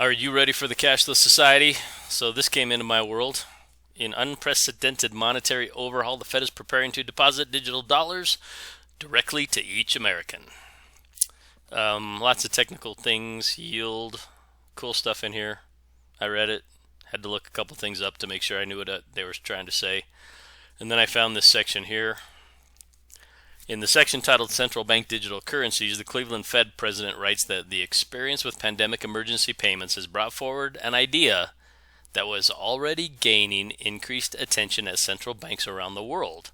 Are you ready for the cashless society? So this came into my world. In unprecedented monetary overhaul, the Fed is preparing to deposit digital dollars directly to each American. Lots of technical things, yield, cool stuff in here. I read it, had to look a couple things up to make sure I knew what they were trying to say. And then I found this section here. In the section titled Central Bank Digital Currencies, the Cleveland Fed president writes that the experience with pandemic emergency payments has brought forward an idea that was already gaining increased attention at central banks around the world.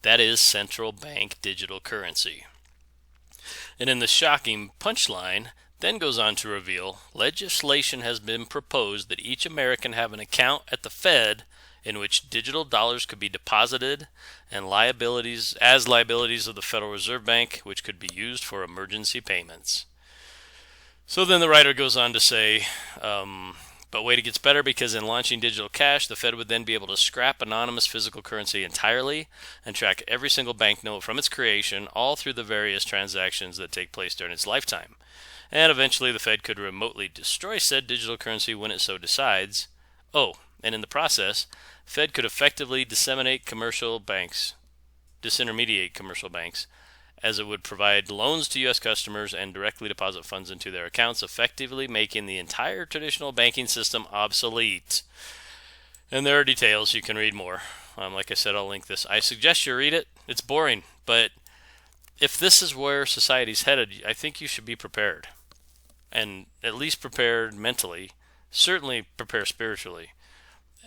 That is central bank digital currency. And in the shocking punchline, then goes on to reveal legislation has been proposed that each American have an account at the Fed in which digital dollars could be deposited and liabilities of the Federal Reserve Bank, which could be used for emergency payments. So then the writer goes on to say, but wait, it gets better, because in launching digital cash, the Fed would then be able to scrap anonymous physical currency entirely and track every single banknote from its creation all through the various transactions that take place during its lifetime. And eventually the Fed could remotely destroy said digital currency when it so decides. Oh, and in the process, Fed could effectively disintermediate commercial banks, as it would provide loans to U.S. customers and directly deposit funds into their accounts, effectively making the entire traditional banking system obsolete. And there are details. You can read more. Like I said, I'll link this. I suggest you read it. It's boring, but if this is where society's headed, I think you should be prepared. And at least prepared mentally. Certainly prepare spiritually.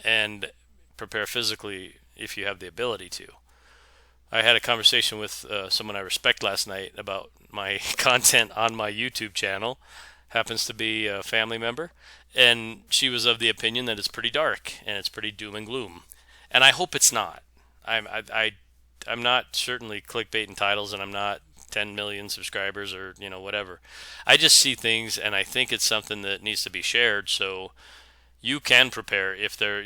And prepare physically if you have the ability to. I had a conversation with someone I respect last night about my content on my YouTube channel. Happens to be a family member. And she was of the opinion that it's pretty dark and it's pretty doom and gloom. And I hope it's not. I'm not certainly clickbaiting titles, and I'm not 10 million subscribers or whatever. I just see things, and I think it's something that needs to be shared so you can prepare if they're,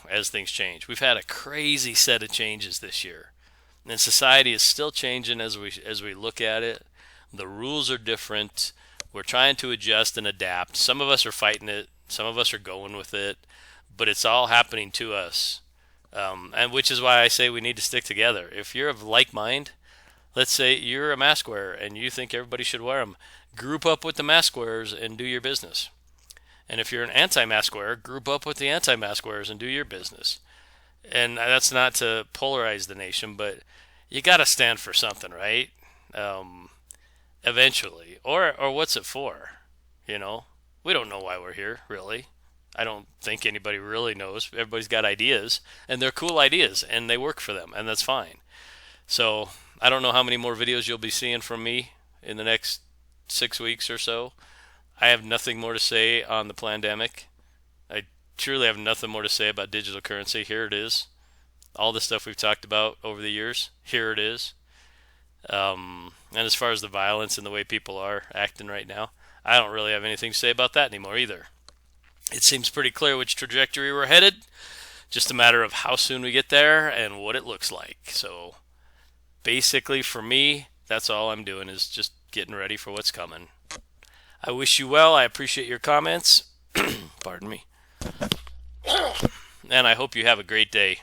as things change. We've had a crazy set of changes this year. And society is still changing as we look at it. The rules are different. We're trying to adjust and adapt. Some of us are fighting it. Some of us are going with it. But it's all happening to us. And which is why I say we need to stick together. If you're of like mind, let's say you're a mask wearer and you think everybody should wear them, group up with the mask wearers and do your business. And if you're an anti-mask wearer, group up with the anti-mask wearers and do your business. And that's not to polarize the nation, but you got to stand for something, right? Eventually. Or what's it for? We don't know why we're here, really. I don't think anybody really knows. Everybody's got ideas, and they're cool ideas, and they work for them, and that's fine. So I don't know how many more videos you'll be seeing from me in the next 6 weeks or so. I have nothing more to say on the pandemic. I truly have nothing more to say about digital currency. Here it is. All the stuff we've talked about over the years, here it is. And as far as the violence and the way people are acting right now, I don't really have anything to say about that anymore either. It seems pretty clear which trajectory we're headed. Just a matter of how soon we get there and what it looks like. So basically for me, that's all I'm doing is just getting ready for what's coming. I wish you well. I appreciate your comments. Pardon me. And I hope you have a great day.